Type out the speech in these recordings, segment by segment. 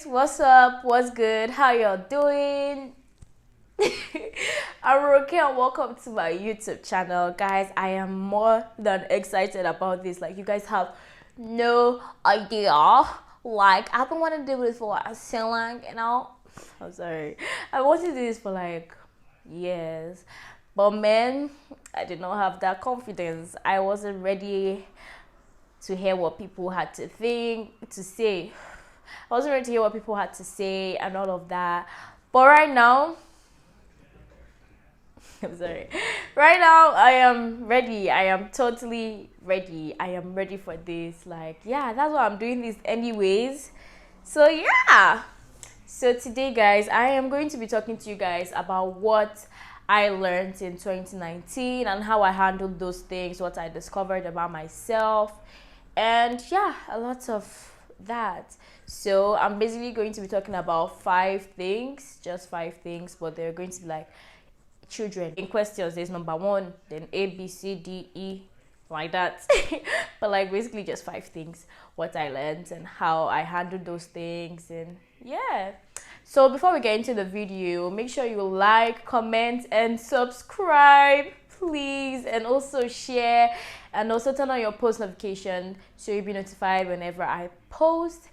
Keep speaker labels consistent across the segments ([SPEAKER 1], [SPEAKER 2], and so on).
[SPEAKER 1] guys, what's up? What's good? How y'all doing? I'm Roke and welcome to my YouTube channel. Guys, I am more than excited about this. Like, you guys have no idea. Like, I've been wanting to do this for like so long, you know? I'm sorry. I wanted to do this for like years. But man, I did not have that confidence. I wasn't ready to hear what people had to say. I wasn't ready to hear what people had to say and all of that. But right now, I'm sorry. Right now, I am ready. I am totally ready. I am ready for this. Like, yeah, that's why I'm doing this anyways. So, yeah. So, today, guys, I am going to be talking to you guys about what I learned in 2019 and how I handled those things, what I discovered about myself, and yeah, a lot of that. So I'm basically going to be talking about 5 things, just 5 things, but they're going to be like children in questions. There's number 1, then A, B, C, D, E, like that. But like basically just 5 things, what I learned and how I handled those things, and yeah. So before we get into the video, make sure you like, comment, and subscribe, please, and also share, and also turn on your post notification so you'll be notified whenever I post.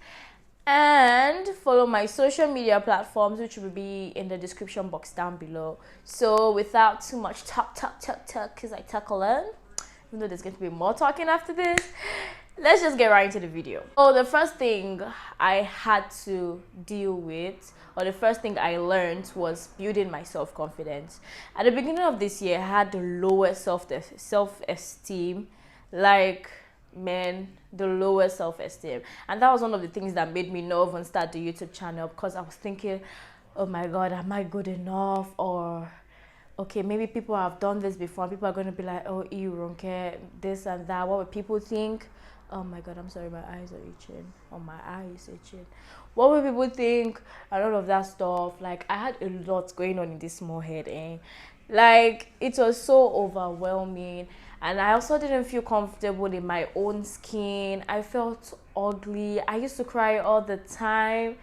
[SPEAKER 1] And follow my social media platforms, which will be in the description box down below. So without too much talk, because I talk a lot, even though there's going to be more talking after this, let's just get right into the video. So the first thing I had to deal with, or the first thing I learned, was building my self-confidence. At the beginning of this year, I had the lowest self-esteem, like, man, the lowest self-esteem. And that was one of the things that made me not even start the YouTube channel, because I was thinking, oh my god, am I good enough? Or okay, maybe people have done this before. People are going to be like, oh, you don't care, this and that. What would people think? Oh my god, I'm sorry, my eyes are itching. Oh, my eyes itching. What would people think? And all of that stuff. Like, I had a lot going on in this small head, eh? Like, it was so overwhelming. And I also didn't feel comfortable in my own skin. I felt ugly. I used to cry all the time.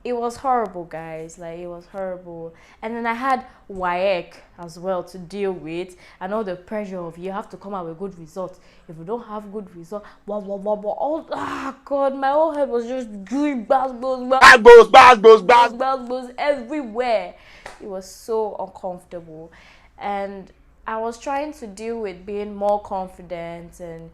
[SPEAKER 1] It was horrible, guys. Like, it was horrible. And then I had WAEC as well to deal with, and all the pressure of you have to come out with good results. If you don't have good results, blah blah blah blah. All god, my whole head was just going bad everywhere. It was so uncomfortable, and I was trying to deal with being more confident and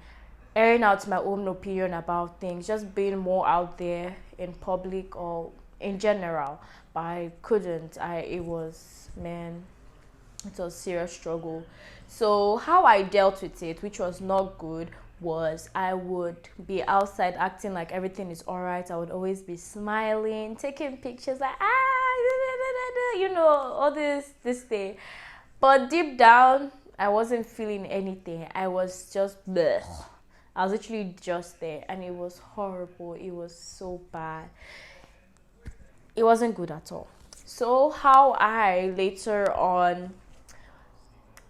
[SPEAKER 1] airing out my own opinion about things, just being more out there in public or in general, but I couldn't. It was a serious struggle. So how I dealt with it, which was not good, was I would be outside acting like everything is all right. I would always be smiling, taking pictures, like you know, all this thing. But deep down, I wasn't feeling anything. I was just bleh. I was literally just there, and it was horrible. It was so bad. It wasn't good at all. So how I later on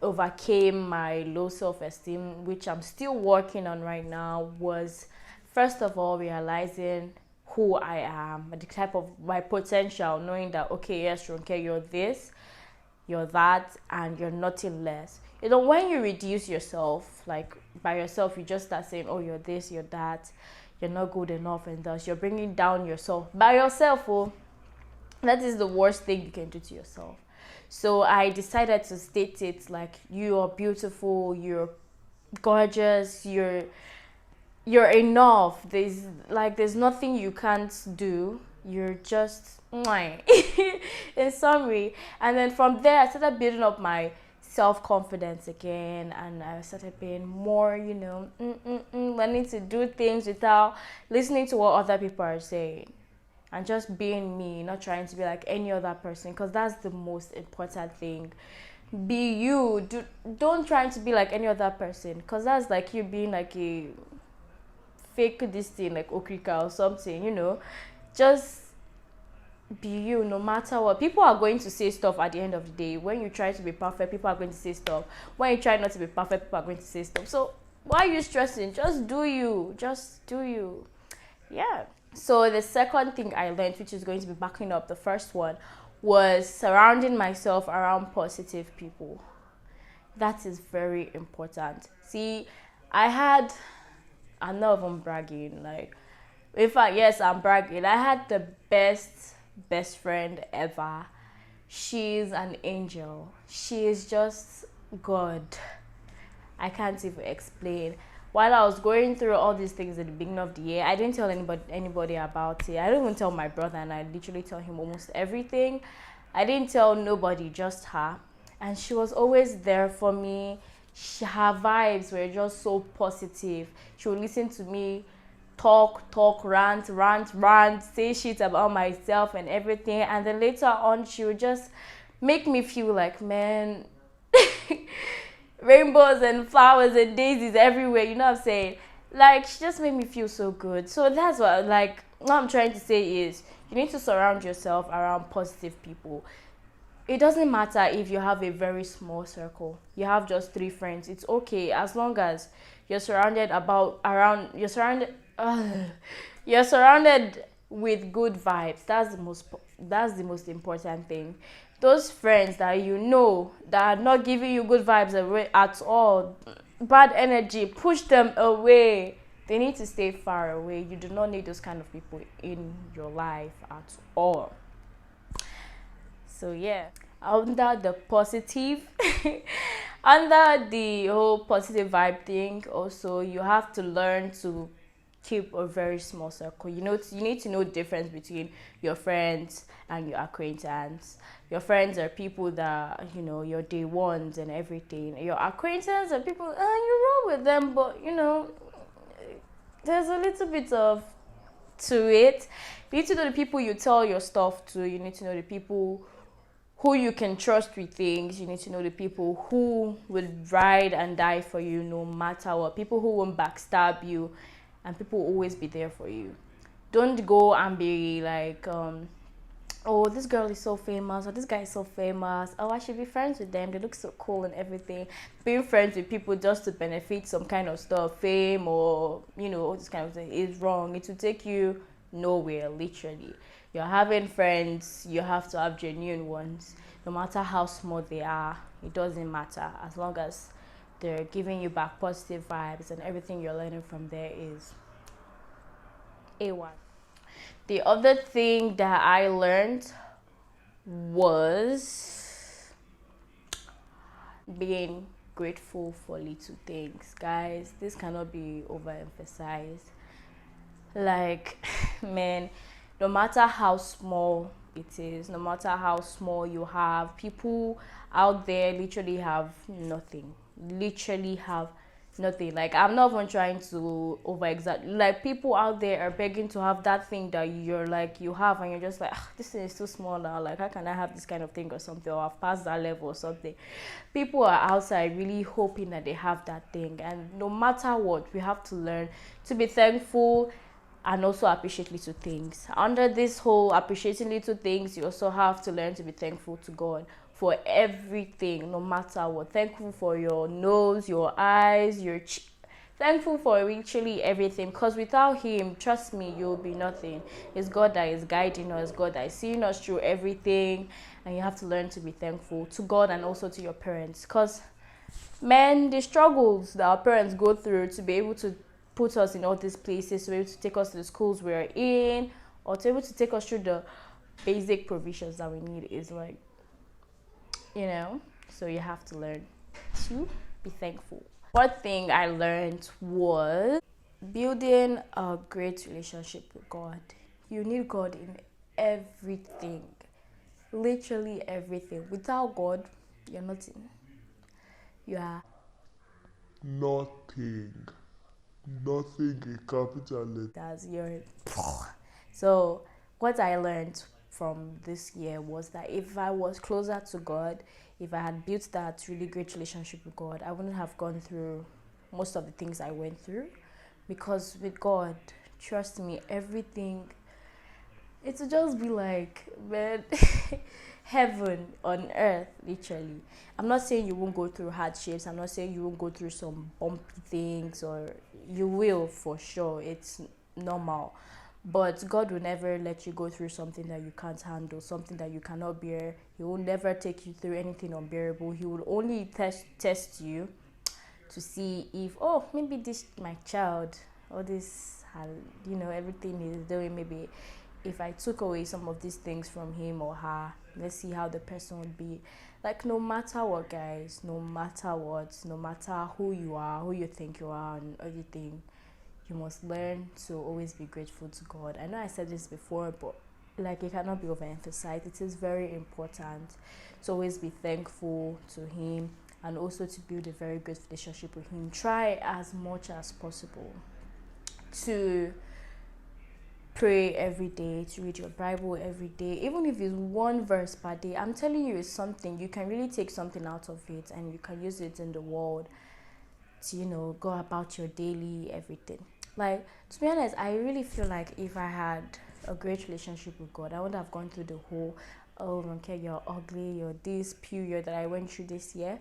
[SPEAKER 1] overcame my low self-esteem, which I'm still working on right now, was first of all realizing who I am, the type of my potential, knowing that, okay, yes, Ronke, you're this, you're that, and you're nothing less. You know, when you reduce yourself, like by yourself, you just start saying, oh, you're this, you're that, you're not good enough, and thus you're bringing down yourself by yourself. Oh, that is the worst thing you can do to yourself. So I decided to state it like, you are beautiful, you're gorgeous, you're enough. There's nothing you can't do. You're just in summary. And then from there, I started building up my self-confidence again, and I started being more, learning to do things without listening to what other people are saying, and just being me, not trying to be like any other person, because that's the most important thing. Be you. Don't try to be like any other person, because that's like you being like a fake this thing, like okrika or something, just be you no matter what. People are going to say stuff at the end of the day. When you try to be perfect, people are going to say stuff. When you try not to be perfect, people are going to say stuff. So why are you stressing? Just do you. Yeah. So the second thing I learned, which is going to be backing up the first one, was surrounding myself around positive people. That is very important. See, I had, I'm not even bragging, like, in fact, yes, I'm bragging. I had the best friend ever. She's an angel. She is just God. I can't even explain. While I was going through all these things at the beginning of the year, I didn't tell anybody about it. I don't even tell my brother, and I literally tell him almost everything. I didn't tell nobody, just her. And she was always there for me. Her vibes were just so positive. She would listen to me talk, rant, say shit about myself and everything. And then later on, she would just make me feel like, man, rainbows and flowers and daisies everywhere, you know what I'm saying? Like, she just made me feel so good. So that's what I'm trying to say is, you need to surround yourself around positive people. It doesn't matter if you have a very small circle, you have just 3 friends, it's okay, as long as you're surrounded with good vibes. That's the most important thing. Those friends that you know that are not giving you good vibes away at all, bad energy, push them away. They need to stay far away. You do not need those kind of people in your life at all. So yeah, under the positive, under the whole positive vibe thing, also you have to learn to keep a very small circle. You need to know the difference between your friends and your acquaintance. Your friends are people that your day ones and everything. Your acquaintance are people you roll with them, but there's a little bit of to it. You need to know the people you tell your stuff to. You need to know the people who you can trust with things. You need to know the people who will ride and die for you no matter what. People who won't backstab you, and people will always be there for you. Don't go and be like, oh, this girl is so famous, or this guy is so famous. Oh, I should be friends with them. They look so cool and everything. Being friends with people just to benefit some kind of stuff, fame, or all this kind of thing is wrong. It will take you nowhere, literally. You're having friends, you have to have genuine ones. No matter how small they are, it doesn't matter. As long as they're giving you back positive vibes and everything you're learning from there is A1. The other thing that I learned was being grateful for little things. Guys, this cannot be overemphasized. Like, man, no matter how small it is, no matter how small you have, people out there literally have nothing. Literally have nothing. Like, I'm not even trying to over exaggerate. Like, people out there are begging to have that thing that you're like you have, and you're just like, this thing is too small now. Like, how can I have this kind of thing or something, or I've passed that level or something? People are outside really hoping that they have that thing, and no matter what, we have to learn to be thankful and also appreciate little things. Under this whole appreciating little things, you also have to learn to be thankful to God for everything, no matter what. Thankful for your nose, your eyes, thankful for literally everything, because without him, trust me, you'll be nothing. It's God that is guiding us, God that is seeing us through everything, and you have to learn to be thankful to God and also to your parents, because man, the struggles that our parents go through to be able to put us in all these places, to be able to take us to the schools we're in, or to be able to take us through the basic provisions that we need is like, so you have to learn to be thankful. One thing I learned was building a great relationship with God. You need God in everything, literally everything. Without God, you're nothing. You are
[SPEAKER 2] nothing. Nothing in capital letters.
[SPEAKER 1] So what I learned from this year was that if I was closer to God, if I had built that really great relationship with God, I wouldn't have gone through most of the things I went through. Because with God, trust me, everything, it will just be like, man, heaven on earth, literally. I'm not saying you won't go through hardships. I'm not saying you won't go through some bumpy things, or you will for sure. It's normal. But God will never let you go through something that you can't handle, something that you cannot bear. He will never take you through anything unbearable. He will only test you to see if, oh, maybe this my child, or this, everything he's doing, maybe if I took away some of these things from him or her, let's see how the person would be. Like, no matter what, guys, no matter what, no matter who you are, who you think you are, and everything, you must learn to always be grateful to God. I know I said this before, but like, it cannot be overemphasized. It is very important to always be thankful to him, and also to build a very good relationship with him. Try as much as possible to pray every day, to read your Bible every day, even if it's one verse per day. I'm telling you, it's something. You can really take something out of it, and you can use it in the world to go about your daily everything. Like, to be honest, I really feel like if I had a great relationship with God, I wouldn't have gone through the whole, oh, okay, you're ugly, you're this period that I went through this year,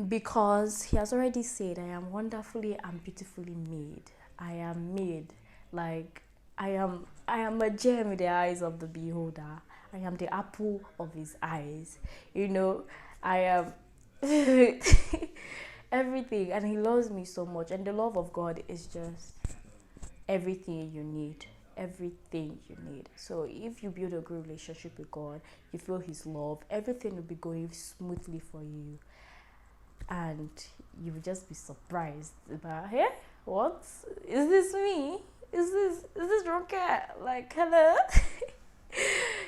[SPEAKER 1] because he has already said, I am wonderfully and beautifully made. I am made. Like, I am a gem in the eyes of the beholder. I am the apple of his eyes. I am everything, and he loves me so much. And the love of God is just everything you need. Everything you need. So if you build a good relationship with God, you feel his love, everything will be going smoothly for you, and you will just be surprised about, hey, what is this? Me? Is this Rocket? Like, hello.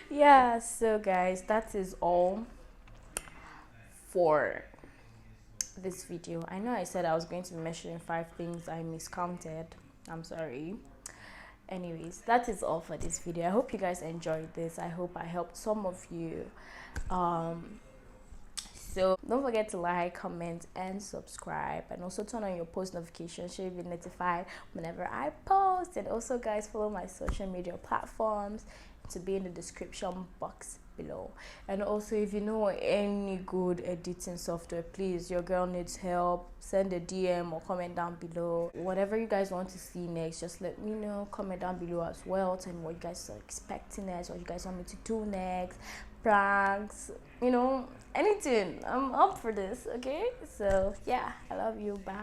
[SPEAKER 1] Yeah, so guys, that is all for this video. I know I said I was going to be mentioning 5 things I miscounted. I'm sorry. Anyways, that is all for this video. I hope you guys enjoyed this. I hope I helped some of you. So don't forget to like, comment, and subscribe, and also turn on your post notifications so you'll be notified whenever I post. And also, guys, follow my social media platforms to be in the description box below. And also, if you know any good editing software, please, your girl needs help, send a DM or comment down below. Whatever you guys want to see next, just let me know. Comment down below as well. Tell me what you guys are expecting next, what you guys want me to do next, pranks, anything. I'm up for this. Okay, so yeah, I love you. Bye.